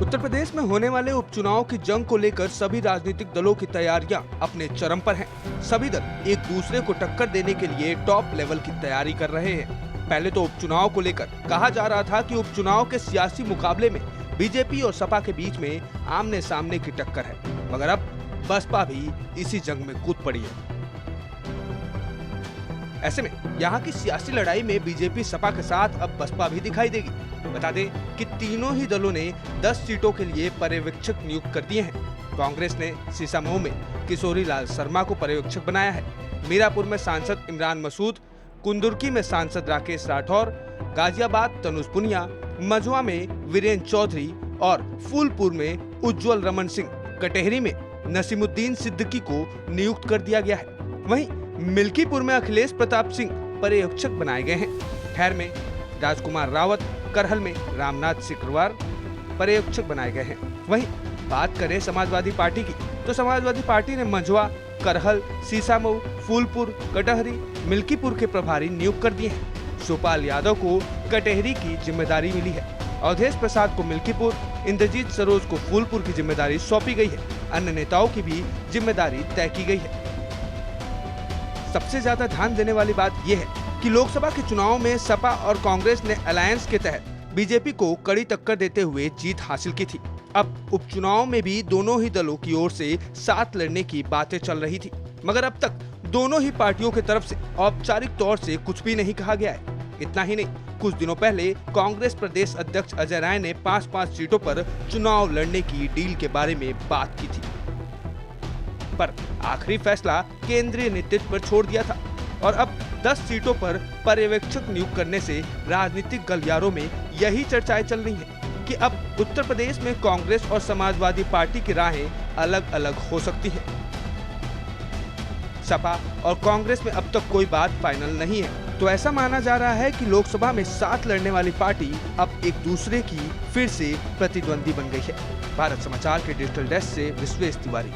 उत्तर प्रदेश में होने वाले उपचुनाव की जंग को लेकर सभी राजनीतिक दलों की तैयारियां अपने चरम पर हैं। सभी दल एक दूसरे को टक्कर देने के लिए टॉप लेवल की तैयारी कर रहे हैं। पहले तो उपचुनाव को लेकर कहा जा रहा था कि उपचुनाव के सियासी मुकाबले में बीजेपी और सपा के बीच में आमने सामने की टक्कर है, मगर अब बसपा भी इसी जंग में कूद पड़ी है। ऐसे में यहाँ की सियासी लड़ाई में बीजेपी सपा के साथ अब बसपा भी दिखाई देगी। बता दें कि तीनों ही दलों ने 10 सीटों के लिए पर्यवेक्षक नियुक्त कर दिए हैं। कांग्रेस ने सीसामऊ में किशोरी लाल शर्मा को पर्यवेक्षक बनाया है। मीरापुर में सांसद इमरान मसूद, कुंदुरकी में सांसद राकेश राठौर, गाजियाबाद तनुज पुनिया, मझुआ में वीरेंद्र चौधरी और फूलपुर में उज्जवल रमन सिंह, कटेहरी में नसीमुद्दीन सिद्दीकी को नियुक्त कर दिया गया है। वहीं मिल्कीपुर में अखिलेश प्रताप सिंह पर्यवेक्षक बनाए गए हैं। खैर में राजकुमार रावत, करहल में रामनाथ सिकरवार पर्यवेक्षक बनाए गए हैं। वहीं बात करें समाजवादी पार्टी की, तो समाजवादी पार्टी ने मझुआ, करहल, सीसामऊ, फूलपुर, कटहरी, मिल्कीपुर के प्रभारी नियुक्त कर दिए हैं। सुपाल यादव को कटेहरी की जिम्मेदारी मिली है। अवधेश प्रसाद को मिल्कीपुर, इंद्रजीत सरोज को फूलपुर की जिम्मेदारी सौंपी गई है। अन्य नेताओं की भी जिम्मेदारी तय की गई है। सबसे ज्यादा ध्यान देने वाली बात यह है कि लोकसभा के चुनाव में सपा और कांग्रेस ने अलायंस के तहत बीजेपी को कड़ी टक्कर देते हुए जीत हासिल की थी। अब उपचुनाव में भी दोनों ही दलों की ओर से साथ लड़ने की बातें चल रही थी, मगर अब तक दोनों ही पार्टियों की तरफ से औपचारिक तौर से कुछ भी नहीं कहा गया है। इतना ही नहीं, कुछ दिनों पहले कांग्रेस प्रदेश अध्यक्ष अजय राय ने 5-5 सीटों पर चुनाव लड़ने की डील के बारे में बात की थी, पर आखिरी फैसला केंद्रीय नेतृत्व पर छोड़ दिया था। और अब 10 सीटों पर पर्यवेक्षक नियुक्त करने से राजनीतिक गलियारों में यही चर्चाएं चल रही हैं कि अब उत्तर प्रदेश में कांग्रेस और समाजवादी पार्टी की राहें अलग अलग हो सकती हैं। सपा और कांग्रेस में अब तक कोई बात फाइनल नहीं है, तो ऐसा माना जा रहा है कि लोकसभा में साथ लड़ने वाली पार्टी अब एक दूसरे की फिर से प्रतिद्वंदी बन गई है। भारत समाचार के डिजिटल डेस्क से विश्वेश तिवारी।